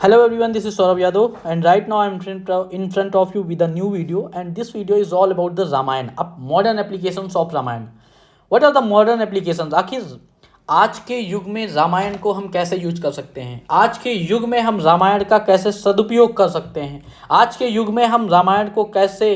Hello everyone, this is Saurabh Yadav and right now I'm in front of you with a new video, and this video is all about the Ramayana, modern applications of Ramayana. What are the modern applications? आखिर आज के युग में रामायण को हम कैसे use कर सकते हैं, आज के युग में हम रामायण का कैसे सदुपयोग कर सकते हैं, आज के युग में हम रामायण को कैसे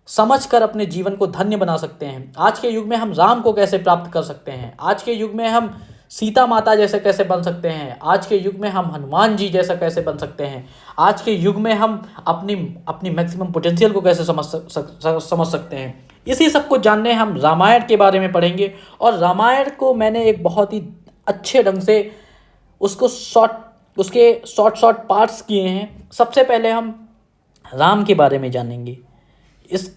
समझकर अपने जीवन को धन्य बना सकते हैं, आज के युग में हम राम को कैसे प्राप्त कर सकते हैं, आज के युग में हम सीता माता जैसे कैसे बन सकते हैं, आज के युग में हम हनुमान जी जैसा कैसे बन सकते हैं, आज के युग में हम अपनी अपनी मैक्सिमम पोटेंशियल को कैसे समझ सकते हैं। इसी सब को जानने हम रामायण के बारे में पढ़ेंगे। और रामायण को मैंने एक बहुत ही अच्छे ढंग से उसके शॉर्ट पार्ट्स किए हैं। सबसे पहले हम राम के बारे में जानेंगे। इस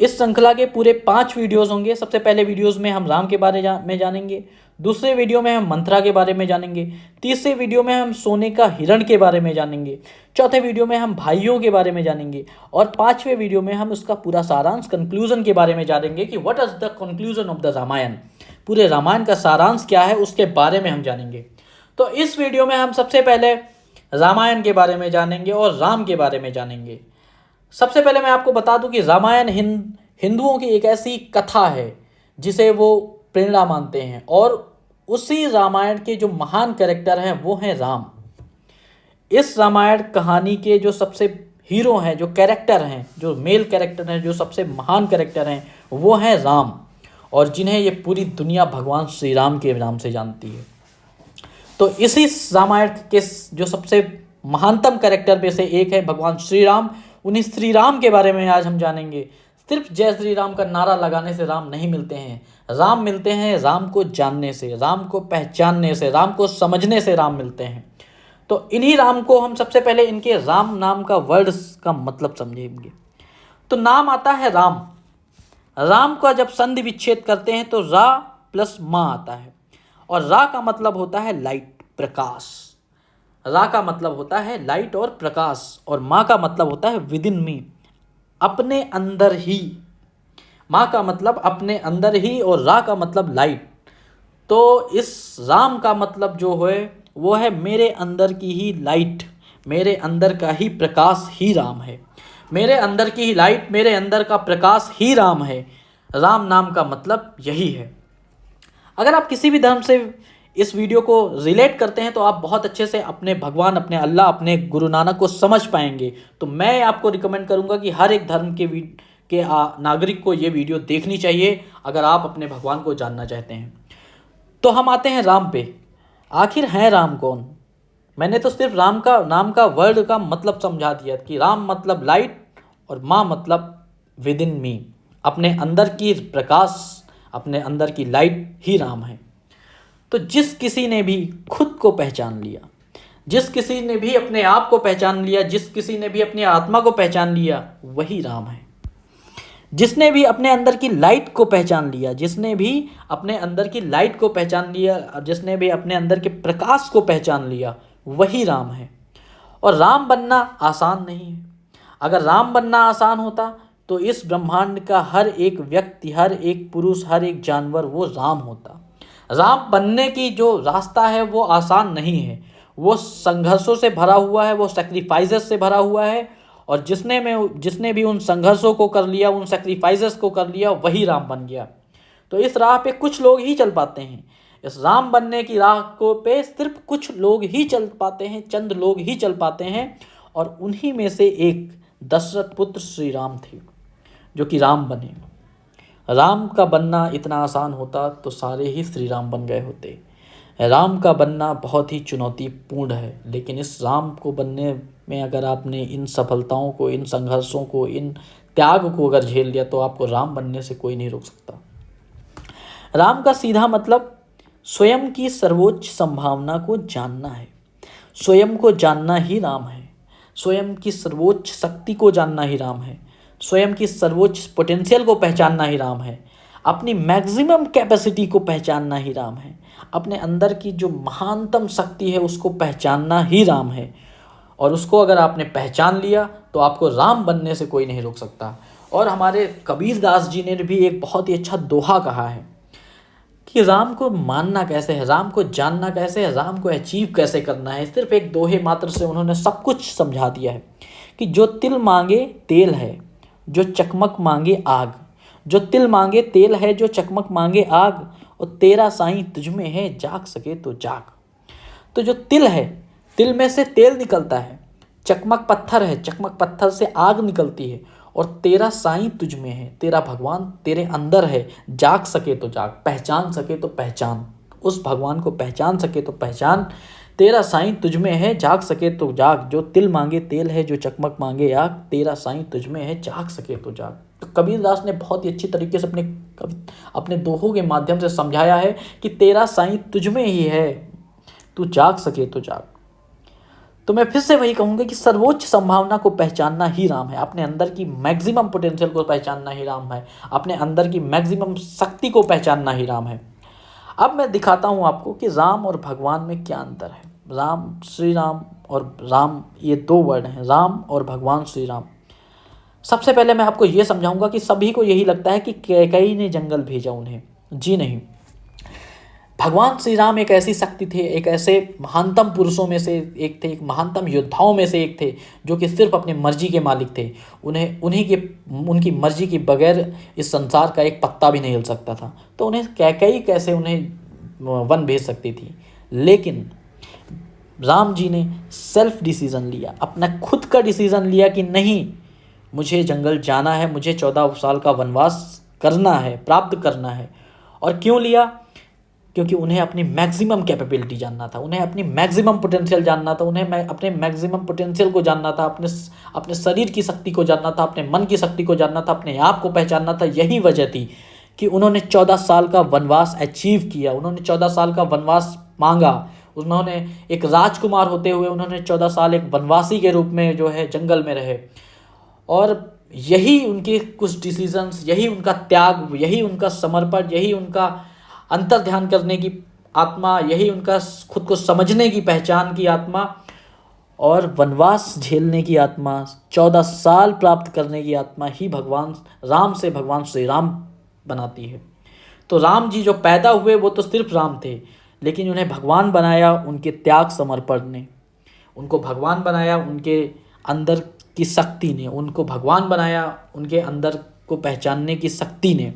श्रृंखला के पूरे 5 वीडियोस होंगे। सबसे पहले वीडियोस में हम राम के बारे में जानेंगे, दूसरे वीडियो में हम मंथरा के बारे में जानेंगे, तीसरे वीडियो में हम सोने का हिरण के बारे में जानेंगे, चौथे वीडियो में हम भाइयों के बारे में जानेंगे और 5वें वीडियो में हम उसका पूरा सारांश कंक्लूजन के बारे में जानेंगे कि what is the conclusion of the Ramayan. पूरे रामायण का सारांश क्या है उसके बारे में हम जानेंगे। तो इस वीडियो में हम सबसे पहले रामायण के बारे में जानेंगे और राम के बारे में जानेंगे। सबसे पहले मैं आपको बता दूं कि रामायण हिंदुओं की एक ऐसी कथा है जिसे वो प्रेरणा मानते हैं, और उसी रामायण के जो महान कैरेक्टर हैं वो हैं राम। इस रामायण कहानी के जो सबसे हीरो हैं, जो कैरेक्टर हैं, जो मेल कैरेक्टर हैं, जो सबसे महान कैरेक्टर हैं वो हैं राम, और जिन्हें ये पूरी दुनिया भगवान श्री राम के नाम से जानती है। तो इसी रामायण के जो सबसे महानतम कैरेक्टर में से एक है भगवान श्री राम। उन्हीं श्री राम के बारे में आज हम जानेंगे। सिर्फ जय श्री राम का नारा लगाने से राम नहीं मिलते हैं, राम मिलते हैं राम को जानने से, राम को पहचानने से, राम को समझने से राम मिलते हैं। तो इन्हीं राम को हम सबसे पहले इनके राम नाम का वर्ड का मतलब समझेंगे। तो नाम आता है राम। राम का जब संधि विच्छेद करते हैं तो रा प्लस माँ आता है, और रा का मतलब होता है लाइट, प्रकाश। रा का मतलब होता है लाइट और प्रकाश, और माँ का मतलब होता है विद इन मी, अपने अंदर ही। माँ का मतलब अपने अंदर ही और रा का मतलब लाइट। तो इस राम का मतलब जो है वो है मेरे अंदर की ही लाइट, मेरे अंदर का ही प्रकाश ही राम है। मेरे अंदर की ही लाइट, मेरे अंदर का प्रकाश ही राम है। राम नाम का मतलब यही है। अगर आप किसी भी धर्म से इस वीडियो को रिलेट करते हैं तो आप बहुत अच्छे से अपने भगवान, अपने अल्लाह, अपने गुरु नानक को समझ पाएंगे। तो मैं आपको रिकमेंड करूंगा कि हर एक धर्म के नागरिक को ये वीडियो देखनी चाहिए अगर आप अपने भगवान को जानना चाहते हैं। तो हम आते हैं राम पे। आखिर हैं राम कौन? मैंने तो सिर्फ राम का नाम का वर्ड का मतलब समझा दिया कि राम मतलब लाइट और माँ मतलब विद इन मी, अपने अंदर की प्रकाश, अपने अंदर की लाइट ही राम है। तो जिस किसी ने भी खुद को पहचान लिया, जिस किसी ने भी अपने आप को पहचान लिया, जिस किसी ने भी अपनी आत्मा को पहचान लिया, वही राम है। जिसने भी अपने अंदर की लाइट को पहचान लिया, जिसने भी अपने अंदर की लाइट को पहचान लिया, जिसने भी अपने अंदर के प्रकाश को पहचान लिया, वही राम है। और राम बनना आसान नहीं है। अगर राम बनना आसान होता तो इस ब्रह्मांड का हर एक व्यक्ति, हर एक पुरुष, हर एक जानवर वो राम होता। राम बनने की जो रास्ता है वो आसान नहीं है, वो संघर्षों से भरा हुआ है, वो सेक्रीफाइसेस से भरा हुआ है। और जिसने भी उन संघर्षों को कर लिया, उन सेक्रीफाइसेस को कर लिया, वही राम बन गया। तो इस राह पे कुछ लोग ही चल पाते हैं। इस राम बनने की राह को पे सिर्फ कुछ लोग ही चल पाते हैं, चंद लोग ही चल पाते हैं। और उन्हीं में से एक दशरथ पुत्र श्री राम थे जो कि राम बने। राम का बनना इतना आसान होता तो सारे ही श्री राम बन गए होते। राम का बनना बहुत ही चुनौतीपूर्ण है, लेकिन इस राम को बनने में अगर आपने इन सफलताओं को, इन संघर्षों को, इन त्याग को अगर झेल लिया तो आपको राम बनने से कोई नहीं रोक सकता। राम का सीधा मतलब स्वयं की सर्वोच्च संभावना को जानना है। स्वयं को जानना ही राम है। स्वयं की सर्वोच्च शक्ति को जानना ही राम है। स्वयं की सर्वोच्च पोटेंशियल को पहचानना ही राम है। अपनी मैक्सिमम कैपेसिटी को पहचानना ही राम है। अपने अंदर की जो महानतम शक्ति है उसको पहचानना ही राम है। और उसको अगर आपने पहचान लिया तो आपको राम बनने से कोई नहीं रोक सकता। और हमारे कबीर दास जी ने भी एक बहुत ही अच्छा दोहा कहा है कि कि राम को मानना कैसे है, राम को जानना कैसे है, राम को अचीव कैसे करना है। सिर्फ एक दोहे मात्र से उन्होंने सब कुछ समझा दिया है कि जो तिल मांगे तेल है, जो चकमक मांगे आग। जो तिल मांगे तेल है, जो चकमक मांगे आग, और तेरा साईं तुझ में है, जाग सके तो जाग। तो जो तिल है, तिल में से तेल निकलता है, चकमक पत्थर है, चकमक पत्थर से आग निकलती है, और तेरा साईं तुझ में है, तेरा भगवान तेरे अंदर है, जाग सके तो जाग, पहचान सके तो पहचान, उस भगवान को पहचान सके तो पहचान। तेरा साईं तुझ में है, जाग सके तो जाग। जो तिल मांगे तेल है, जो चकमक मांगे आग, तेरा साईं तुझ में है, जाग सके तो जाग। तो कबीरदास ने बहुत ही अच्छी तरीके से अपने दोहों के माध्यम से समझाया है कि तेरा साईं तुझ में ही है, तू जाग सके तो जाग। तो मैं फिर से वही कहूँगा कि सर्वोच्च संभावना को पहचानना ही राम है, अपने अंदर की मैक्सिमम पोटेंशियल को पहचानना ही राम है, अपने अंदर की मैक्सिमम शक्ति को पहचानना ही राम है। अब मैं दिखाता हूँ आपको कि राम और भगवान में क्या अंतर है। राम, श्री राम और राम, ये दो वर्ड हैं, राम और भगवान श्री राम। सबसे पहले मैं आपको ये समझाऊंगा कि सभी को यही लगता है कि कैकेयी ने जंगल भेजा उन्हें। जी नहीं, भगवान श्री राम एक ऐसी शक्ति थे, एक ऐसे महानतम पुरुषों में से एक थे, एक महानतम योद्धाओं में से एक थे, जो कि सिर्फ अपनी मर्जी के मालिक थे। उनकी मर्जी के बगैर इस संसार का एक पत्ता भी नहीं हिल सकता था। तो उन्हें कैकेयी कैसे उन्हें वन भेज सकती थी। लेकिन राम जी ने सेल्फ डिसीज़न लिया, अपना खुद का डिसीज़न लिया कि नहीं, मुझे जंगल जाना है, मुझे 14 साल का वनवास करना है, प्राप्त करना है। और क्यों लिया? क्योंकि उन्हें अपनी मैक्सिमम कैपेबिलिटी जानना था, उन्हें अपनी मैक्सिमम पोटेंशियल जानना था, उन्हें अपने मैक्सिमम पोटेंशियल को जानना था, अपने शरीर की शक्ति को जानना था, अपने मन की शक्ति को जानना था, अपने आप को पहचानना था। यही वजह थी कि उन्होंने 14 साल का वनवास अचीव किया, उन्होंने 14 साल का वनवास मांगा। उन्होंने एक राजकुमार होते हुए उन्होंने 14 साल एक वनवासी के रूप में जो है जंगल में रहे। और यही उनके कुछ डिसीजंस, यही उनका त्याग, यही उनका समर्पण, यही उनका अंतर ध्यान करने की आत्मा, यही उनका खुद को समझने की पहचान की आत्मा और वनवास झेलने की आत्मा, 14 साल प्राप्त करने की आत्मा ही भगवान राम से भगवान श्री राम बनाती है। तो राम जी जो पैदा हुए वो तो सिर्फ राम थे, लेकिन उन्हें भगवान बनाया उनके त्याग समर्पण ने, उनको भगवान बनाया उनके अंदर की शक्ति ने, उनको भगवान बनाया उनके अंदर को पहचानने की शक्ति ने,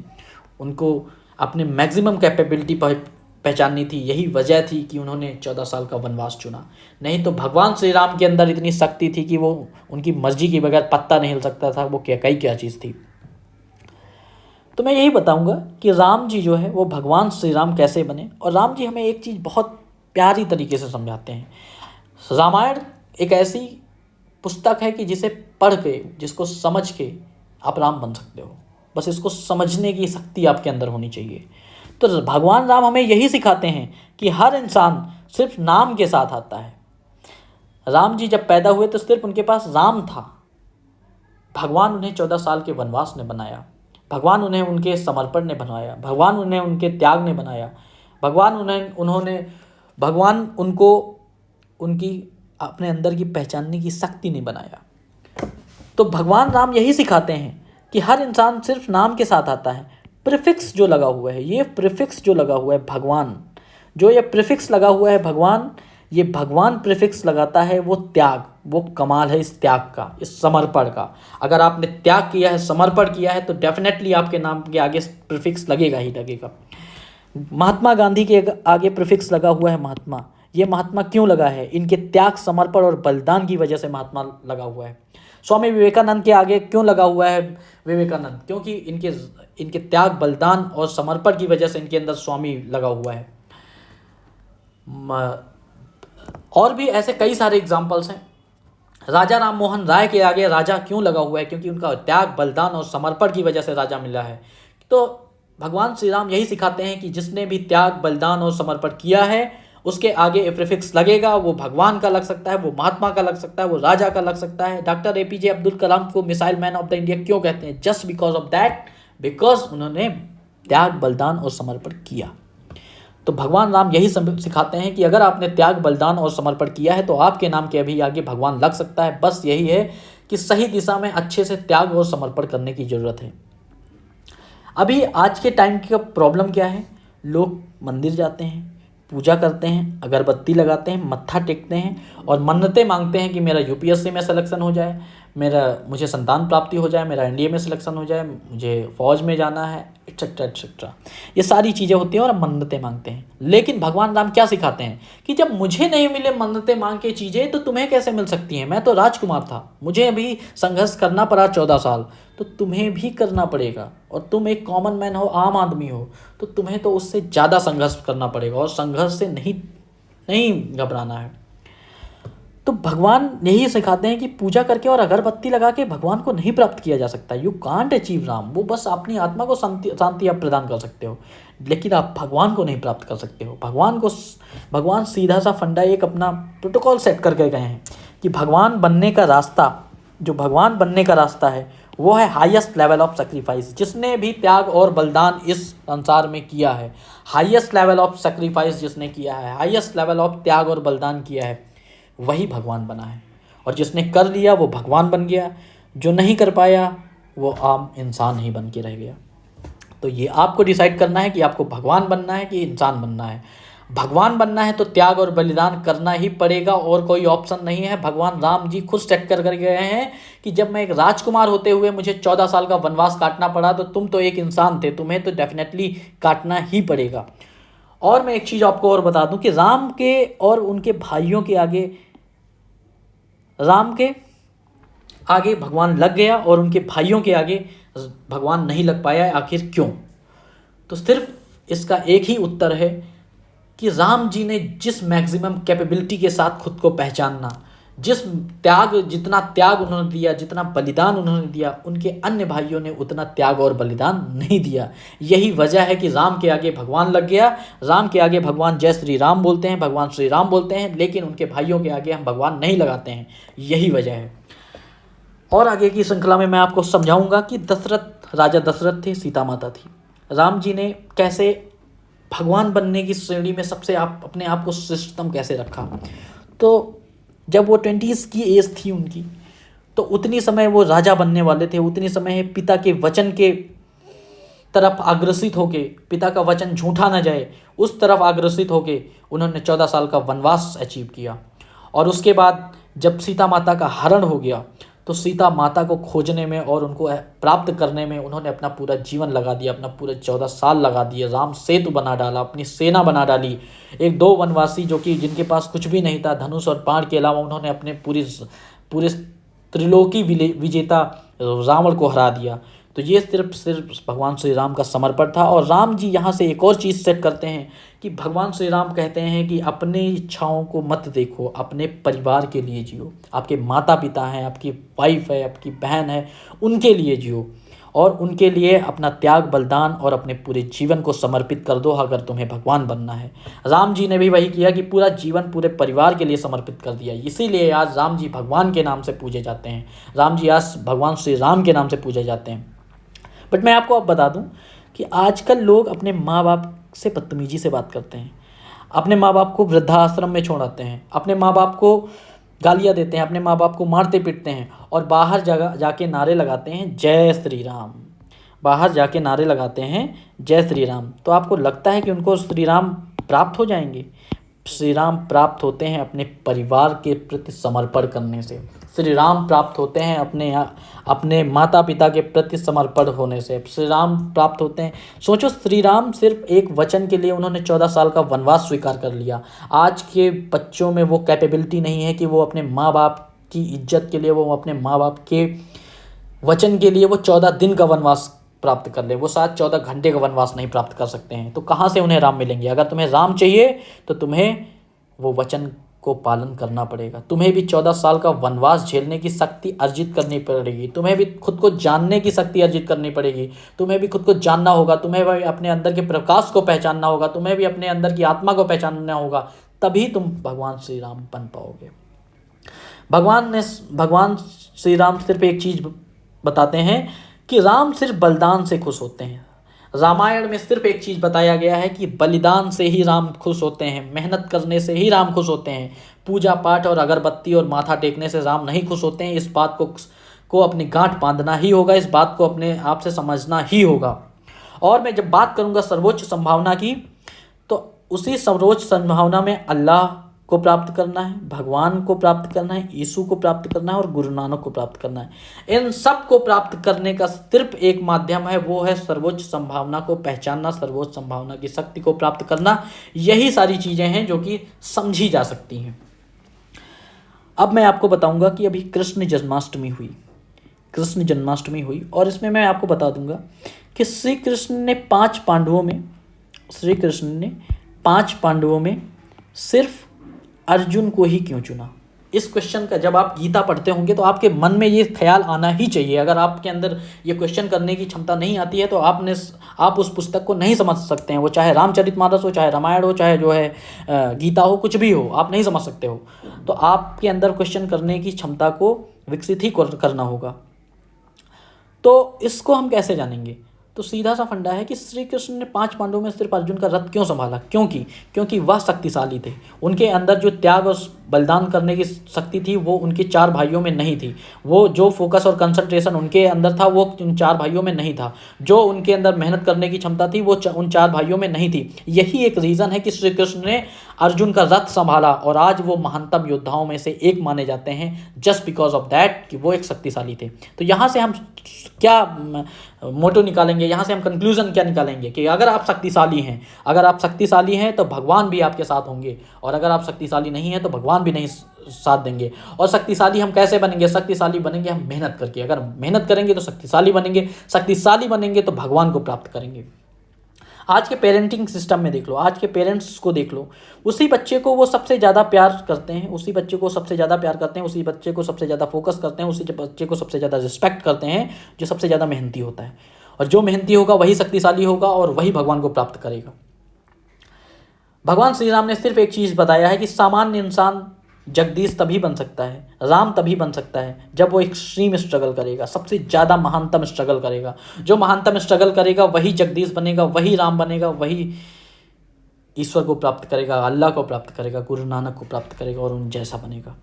उनको अपने मैक्सिमम कैपेबिलिटी पहचाननी थी। यही वजह थी कि उन्होंने 14 साल का वनवास चुना। नहीं तो भगवान श्री राम के अंदर इतनी शक्ति थी कि वो उनकी मर्जी के बगैर पत्ता नहीं हिल सकता था। वो क्या चीज़ थी। तो मैं यही बताऊंगा कि राम जी जो है वो भगवान श्री राम कैसे बने। और राम जी हमें एक चीज़ बहुत प्यारी तरीके से समझाते हैं। रामायण एक ऐसी पुस्तक है कि जिसे पढ़ के, जिसको समझ के आप राम बन सकते हो। बस इसको समझने की शक्ति आपके अंदर होनी चाहिए। तो भगवान राम हमें यही सिखाते हैं कि हर इंसान सिर्फ नाम के साथ आता है। राम जी जब पैदा हुए तो सिर्फ उनके पास राम था। भगवान उन्हें 14 साल के वनवास ने बनाया, भगवान उन्हें उनके समर्पण ने बनाया, भगवान उन्हें उनके त्याग ने बनाया, भगवान उनको उनकी अपने अंदर की पहचानने की शक्ति ने बनाया। तो भगवान राम यही सिखाते हैं कि हर इंसान सिर्फ नाम के साथ आता है। प्रीफिक्स जो लगा हुआ है, ये प्रीफिक्स जो लगा हुआ है भगवान, जो ये प्रीफिक्स लगा हुआ है भगवान, ये भगवान प्रीफिक्स लगाता है वो त्याग, वो कमाल है इस त्याग का, इस समर्पण का। अगर आपने त्याग किया है, समर्पण किया है, तो डेफिनेटली आपके नाम के आगे प्रीफिक्स लगेगा ही लगेगा। महात्मा गांधी के आगे प्रीफिक्स लगा हुआ है महात्मा। ये महात्मा क्यों लगा है? इनके त्याग, समर्पण और बलिदान की वजह से महात्मा लगा हुआ है। स्वामी विवेकानंद के आगे क्यों लगा हुआ है विवेकानंद? क्योंकि इनके त्याग, बलिदान और समर्पण की वजह से इनके अंदर स्वामी लगा हुआ है। और भी ऐसे कई सारे एग्जाम्पल्स हैं। राजा राम मोहन राय के आगे राजा क्यों लगा हुआ है? क्योंकि उनका त्याग, बलिदान और समर्पण की वजह से राजा मिला है। तो भगवान श्री राम यही सिखाते हैं कि जिसने भी त्याग, बलिदान और समर्पण किया है उसके आगे प्रीफिक्स लगेगा। वो भगवान का लग सकता है, वो महात्मा का लग सकता है, वो राजा का लग सकता है। डॉक्टर APJ अब्दुल कलाम को missile man of the India क्यों कहते हैं? Just because of that, because उन्होंने त्याग, बलिदान और समर्पण किया। तो भगवान राम यही सिखाते हैं कि अगर आपने त्याग, बलिदान और समर्पण किया है तो आपके नाम के अभी आगे भगवान लग सकता है। बस यही है कि सही दिशा में अच्छे से त्याग और समर्पण करने की ज़रूरत है। अभी आज के टाइम की प्रॉब्लम क्या है? लोग मंदिर जाते हैं, पूजा करते हैं, अगरबत्ती लगाते हैं, मत्था टेकते हैं और मन्नतें मांगते हैं कि मेरा यूपीएससी में सिलेक्शन हो जाए, मुझे संतान प्राप्ति हो जाए, मेरा एनडीए में सिलेक्शन हो जाए, मुझे फ़ौज में जाना है, एट्सेट्रा एट्सेट्रा। ये सारी चीज़ें होती हैं और हम मन्नतें मांगते हैं। लेकिन भगवान राम क्या सिखाते हैं कि जब मुझे नहीं मिले मन्नतें मांग के चीज़ें तो तुम्हें कैसे मिल सकती हैं? मैं तो राजकुमार था, मुझे भी संघर्ष करना पड़ा 14 साल, तो तुम्हें भी करना पड़ेगा। और तुम एक कॉमन मैन हो, आम आदमी हो, तो तुम्हें तो उससे ज़्यादा संघर्ष करना पड़ेगा और संघर्ष से नहीं घबराना है। तो भगवान यही सिखाते हैं कि पूजा करके और अगरबत्ती लगा के भगवान को नहीं प्राप्त किया जा सकता। You can't achieve Ram. वो बस अपनी आत्मा को शांति आप प्रदान कर सकते हो, लेकिन आप भगवान को नहीं प्राप्त कर सकते हो। भगवान सीधा सा फंडा एक अपना प्रोटोकॉल सेट करके गए हैं कि भगवान बनने का रास्ता है वो है हाईएस्ट लेवल ऑफ सेक्रीफाइस। जिसने भी त्याग और बलिदान इस संसार में किया है, हाईएस्ट लेवल ऑफ सेक्रीफाइस जिसने किया है, हाईएस्ट लेवल ऑफ त्याग और बलिदान किया है, वही भगवान बना है। और जिसने कर लिया वो भगवान बन गया, जो नहीं कर पाया वो आम इंसान ही बन के रह गया। तो ये आपको डिसाइड करना है कि आपको भगवान बनना है कि इंसान बनना है। भगवान बनना है तो त्याग और बलिदान करना ही पड़ेगा और कोई ऑप्शन नहीं है। भगवान राम जी खुद सेट कर गए हैं कि जब मैं एक राजकुमार होते हुए मुझे 14 साल का वनवास काटना पड़ा, तो तुम तो एक इंसान थे, तुम्हें तो डेफिनेटली काटना ही पड़ेगा। और मैं एक चीज़ आपको और बता दूं कि राम के और उनके भाइयों के आगे भगवान लग गया और उनके भाइयों के आगे भगवान नहीं लग पाया। आखिर क्यों? तो सिर्फ इसका एक ही उत्तर है कि राम जी ने जिस मैक्सिमम कैपेबिलिटी के साथ खुद को पहचानना, जितना त्याग उन्होंने दिया, जितना बलिदान उन्होंने दिया, उनके अन्य भाइयों ने उतना त्याग और बलिदान नहीं दिया। यही वजह है कि राम के आगे भगवान लग गया। राम के आगे भगवान जय श्री राम बोलते हैं, भगवान श्री राम बोलते हैं, लेकिन उनके भाइयों के आगे हम भगवान नहीं लगाते हैं। यही वजह है। और आगे की श्रृंखला में मैं आपको समझाऊंगा कि राजा दशरथ थे, सीता माता थी। राम जी ने कैसे भगवान बनने की श्रेणी में सबसे अपने आप को श्रेष्ठतम कैसे रखा। तो जब वो 20s की एज थी उनकी, तो उतनी समय वो राजा बनने वाले थे, उतनी समय पिता के वचन के तरफ अग्रसित होके, पिता का वचन झूठा न जाए उस तरफ अग्रसित होके उन्होंने 14 साल का वनवास अचीव किया। और उसके बाद जब सीता माता का हरण हो गया, तो सीता माता को खोजने में और उनको प्राप्त करने में उन्होंने अपना पूरा जीवन लगा दिया, अपना पूरे 14 साल लगा दिए। राम सेतु बना डाला, अपनी सेना बना डाली। एक 2 वनवासी जिनके पास कुछ भी नहीं था, धनुष और बाण के अलावा, उन्होंने अपने पूरे त्रिलोकी विजेता रावण को हरा दिया। तो ये सिर्फ भगवान श्री राम का समर्पण था। और राम जी यहाँ से एक और चीज़ सेट करते हैं कि भगवान श्री राम कहते हैं कि अपनी इच्छाओं को मत देखो, अपने परिवार के लिए जियो। आपके माता पिता हैं, आपकी वाइफ है, आपकी बहन है, उनके लिए जियो और उनके लिए अपना त्याग बलिदान और अपने पूरे जीवन को समर्पित कर दो अगर तुम्हें भगवान बनना है। राम जी ने भी वही किया कि पूरा जीवन पूरे परिवार के लिए समर्पित कर दिया। इसीलिए आज राम जी भगवान के नाम से पूजे जाते हैं। राम जी आज भगवान श्री राम के नाम से पूजे जाते हैं। बट मैं आपको अब बता दूं कि आजकल लोग अपने माँ बाप से बदतमीजी से बात करते हैं, अपने माँ बाप को वृद्धाश्रम में छोड़ आते हैं, अपने माँ बाप को गालियाँ देते हैं, अपने माँ बाप को मारते पीटते हैं और बाहर जाके नारे लगाते हैं जय श्री राम। बाहर जाके नारे लगाते हैं जय श्री राम। तो आपको लगता है कि उनको श्री राम प्राप्त हो जाएंगे? श्री राम प्राप्त होते हैं अपने परिवार के प्रति समर्पण करने से। श्री राम प्राप्त होते हैं अपने माता पिता के प्रति समर्पण होने से। श्री राम प्राप्त होते हैं, सोचो, श्री राम सिर्फ एक वचन के लिए उन्होंने 14 साल का वनवास स्वीकार कर लिया। आज के बच्चों में वो कैपेबिलिटी नहीं है कि वो अपने माँ बाप की इज्जत के लिए, वो अपने माँ बाप के वचन के लिए वो 14 दिन का वनवास प्राप्त कर ले। वो शायद 14 घंटे का वनवास नहीं प्राप्त कर सकते हैं। तो कहाँ से उन्हें राम मिलेंगे? अगर तुम्हें राम चाहिए तो तुम्हें वो वचन को पालन करना पड़ेगा। तुम्हें भी 14 साल का वनवास झेलने की शक्ति अर्जित करनी पड़ेगी। तुम्हें भी खुद को जानने की शक्ति अर्जित करनी पड़ेगी। तुम्हें भी खुद को जानना होगा, तुम्हें भी अपने अंदर के प्रकाश को पहचानना होगा, तुम्हें भी अपने अंदर की आत्मा को पहचानना होगा, तभी तुम भगवान श्री राम बन पाओगे। भगवान श्री राम सिर्फ एक चीज़ बताते हैं कि राम सिर्फ बलिदान से खुश होते हैं। रामायण में सिर्फ एक चीज़ बताया गया है कि बलिदान से ही राम खुश होते हैं, मेहनत करने से ही राम खुश होते हैं। पूजा पाठ और अगरबत्ती और माथा टेकने से राम नहीं खुश होते हैं। इस बात को अपनी गांठ बांधना ही होगा, इस बात को अपने आप से समझना ही होगा। और मैं जब बात करूंगा सर्वोच्च संभावना की, उसी सर्वोच्च संभावना में अल्लाह को प्राप्त करना है, भगवान को प्राप्त करना है, यीशु को प्राप्त करना है और गुरु नानक को प्राप्त करना है। इन सब को प्राप्त करने का सिर्फ एक माध्यम है, वो है सर्वोच्च संभावना को पहचानना, सर्वोच्च संभावना की शक्ति को प्राप्त करना। यही सारी चीज़ें हैं जो कि समझी जा सकती हैं। अब मैं आपको बताऊंगा कि अभी कृष्ण जन्माष्टमी हुई और इसमें मैं आपको बता दूंगा कि श्री कृष्ण ने पांच पांडवों में सिर्फ अर्जुन को ही क्यों चुना। इस क्वेश्चन का जब आप गीता पढ़ते होंगे तो आपके मन में ये ख्याल आना ही चाहिए। अगर आपके अंदर ये क्वेश्चन करने की क्षमता नहीं आती है तो आप उस पुस्तक को नहीं समझ सकते हैं। वो चाहे रामचरितमानस हो, चाहे रामायण हो, चाहे जो है गीता हो, कुछ भी हो, आप नहीं समझ सकते हो। तो आपके अंदर क्वेश्चन करने की क्षमता को विकसित ही करना होगा। तो इसको हम कैसे जानेंगे? तो सीधा सा फंडा है कि श्री कृष्ण ने पांच पांडवों में सिर्फ अर्जुन का रथ क्यों संभाला? क्योंकि वह शक्तिशाली थे। उनके अंदर जो त्याग और बलिदान करने की शक्ति थी वो उनके चार भाइयों में नहीं थी। वो जो फोकस और कंसंट्रेशन उनके अंदर था वो उन चार भाइयों में नहीं था। जो उनके अंदर मेहनत करने की क्षमता थी वो उन चार भाइयों में नहीं थी। यही एक रीज़न है कि श्री कृष्ण ने अर्जुन का रथ संभाला और आज वो महानतम योद्धाओं में से एक माने जाते हैं, जस्ट बिकॉज ऑफ दैट कि वो एक शक्तिशाली थे। तो यहाँ से हम क्या मोटो निकालेंगे, यहाँ से हम कंक्लूजन क्या निकालेंगे कि अगर आप शक्तिशाली हैं तो भगवान भी आपके साथ होंगे, और अगर आप शक्तिशाली नहीं हैं तो भगवान भी नहीं साथ देंगे। और शक्तिशाली हम कैसे बनेंगे? शक्तिशाली बनेंगे हम मेहनत करके। अगर मेहनत करेंगे तो शक्तिशाली बनेंगे तो भगवान को प्राप्त करेंगे। आज के पेरेंटिंग सिस्टम में देख लो, आज के पेरेंट्स को देख लो, उसी बच्चे को वो सबसे ज़्यादा प्यार करते हैं, उसी बच्चे को सबसे ज़्यादा फोकस करते हैं, उसी बच्चे को सबसे ज़्यादा रिस्पेक्ट करते हैं जो सबसे ज़्यादा मेहनती होता है। और जो मेहनती होगा वही शक्तिशाली होगा और वही भगवान को प्राप्त करेगा। भगवान श्री राम ने सिर्फ एक चीज़ बताया है कि सामान्य इंसान जगदीश तभी बन सकता है, राम तभी बन सकता है जब वो एक्सट्रीम स्ट्रगल करेगा, सबसे ज़्यादा महानतम स्ट्रगल करेगा। जो महानतम स्ट्रगल करेगा वही जगदीश बनेगा, वही राम बनेगा, वही ईश्वर को प्राप्त करेगा, अल्लाह को प्राप्त करेगा, गुरु नानक को प्राप्त करेगा और उन जैसा बनेगा।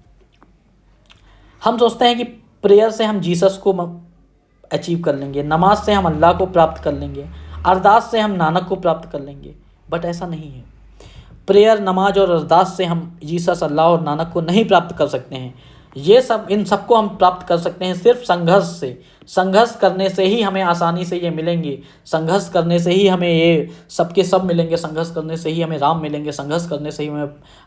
हम सोचते हैं कि प्रेयर से हम जीसस को अचीव कर लेंगे, नमाज से हम अल्लाह को प्राप्त कर लेंगे, अरदास से हम नानक को प्राप्त कर लेंगे, बट ऐसा नहीं है। प्रेयर, नमाज और अरदास से हम जीसस, अल्लाह और नानक को नहीं प्राप्त कर सकते हैं। इन सबको हम प्राप्त कर सकते हैं सिर्फ संघर्ष से। संघर्ष करने से ही हमें आसानी से ये मिलेंगे, संघर्ष करने से ही हमें ये सबके सब मिलेंगे, संघर्ष करने से ही हमें राम मिलेंगे, संघर्ष करने से ही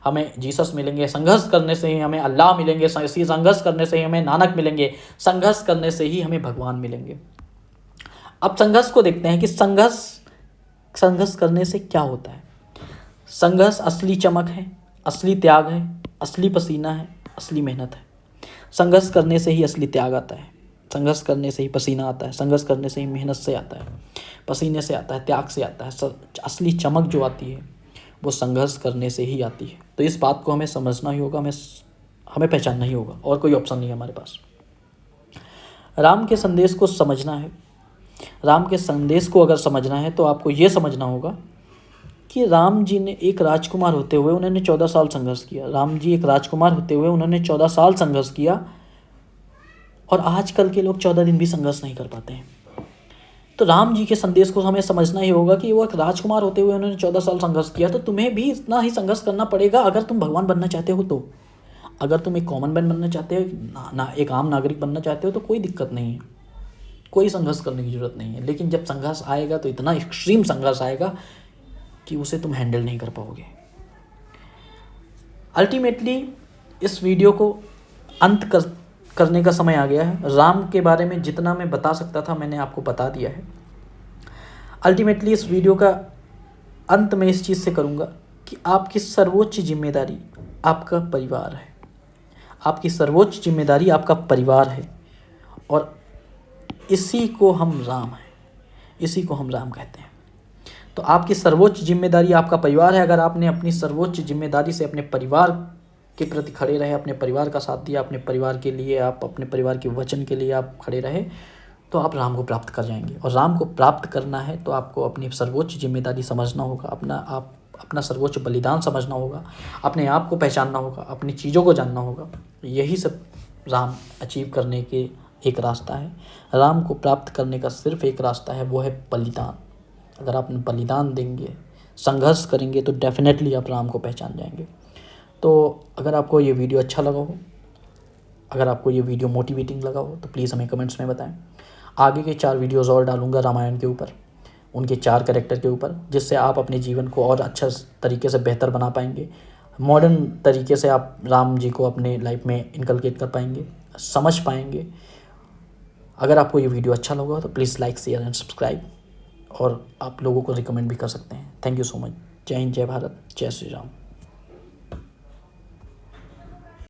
हमें जीसस मिलेंगे, संघर्ष करने से ही हमें अल्लाह मिलेंगे, संघर्ष करने से ही हमें नानक मिलेंगे, संघर्ष करने से ही हमें भगवान मिलेंगे। अब संघर्ष को देखते हैं कि संघर्ष करने से क्या होता है। संघर्ष असली चमक है, असली त्याग है, असली पसीना है, असली मेहनत है। संघर्ष करने से ही असली त्याग आता है, संघर्ष करने से ही पसीना आता है, संघर्ष करने से ही मेहनत से आता है, पसीने से आता है, त्याग से आता है। असली चमक जो आती है वो संघर्ष करने से ही आती है। तो इस बात को हमें समझना ही होगा, हमें पहचानना ही होगा, और कोई ऑप्शन नहीं है हमारे पास। राम के संदेश को समझना है, राम के संदेश को अगर समझना है तो आपको ये समझना होगा कि राम जी ने एक राजकुमार होते हुए उन्होंने 14 साल संघर्ष किया। राम जी एक राजकुमार होते हुए उन्होंने 14 साल संघर्ष किया, और आजकल के लोग 14 दिन भी संघर्ष नहीं कर पाते हैं। तो राम जी के संदेश को हमें समझना ही होगा कि वो एक राजकुमार होते हुए उन्होंने 14 साल संघर्ष किया, तो तुम्हें भी इतना ही संघर्ष करना पड़ेगा अगर तुम भगवान बनना चाहते हो। तो अगर तुम एक कॉमन मैन बनना चाहते हो, एक आम नागरिक बनना चाहते हो, तो कोई दिक्कत नहीं है, कोई संघर्ष करने की ज़रूरत नहीं है। लेकिन जब संघर्ष आएगा तो इतना एक्सट्रीम संघर्ष आएगा कि उसे तुम हैंडल नहीं कर पाओगे। अल्टीमेटली इस वीडियो को अंत करने का समय आ गया है। राम के बारे में जितना मैं बता सकता था मैंने आपको बता दिया है। अल्टीमेटली इस वीडियो का अंत में इस चीज़ से करूँगा कि आपकी सर्वोच्च जिम्मेदारी आपका परिवार है, आपकी सर्वोच्च जिम्मेदारी आपका परिवार है, और इसी को हम राम कहते हैं। तो आपकी सर्वोच्च जिम्मेदारी आपका परिवार है। अगर आपने अपनी सर्वोच्च जिम्मेदारी से अपने परिवार के प्रति खड़े रहे, अपने परिवार का साथ दिया, अपने परिवार के लिए, आप अपने परिवार के वचन के लिए आप खड़े रहे, तो आप राम को प्राप्त कर जाएंगे। और राम को प्राप्त करना है तो आपको अपनी सर्वोच्च जिम्मेदारी समझना होगा, अपना सर्वोच्च बलिदान समझना होगा, अपने आप को पहचानना होगा, अपनी चीज़ों को जानना होगा। यही सब राम अचीव करने के एक रास्ता है। राम को प्राप्त करने का सिर्फ एक रास्ता है, वो है बलिदान। अगर आप बलिदान देंगे संघर्ष करेंगे तो डेफिनेटली आप राम को पहचान जाएंगे। तो अगर आपको ये वीडियो अच्छा लगा हो, अगर आपको ये वीडियो मोटिवेटिंग लगा हो तो प्लीज़ हमें कमेंट्स में बताएं। आगे के 4 वीडियोज़ और डालूंगा रामायण के ऊपर, उनके 4 कैरेक्टर के ऊपर, जिससे आप अपने जीवन को और अच्छा तरीके से बेहतर बना पाएंगे। मॉडर्न तरीके से आप राम जी को अपने लाइफ में इनकलकेट कर पाएंगे, समझ पाएंगे। अगर आपको ये वीडियो अच्छा लगा तो please like, share and subscribe, और आप लोगों को रिकमेंड भी कर सकते हैं। Thank you so much. जय हिंद, जय भारत, जय श्री राम।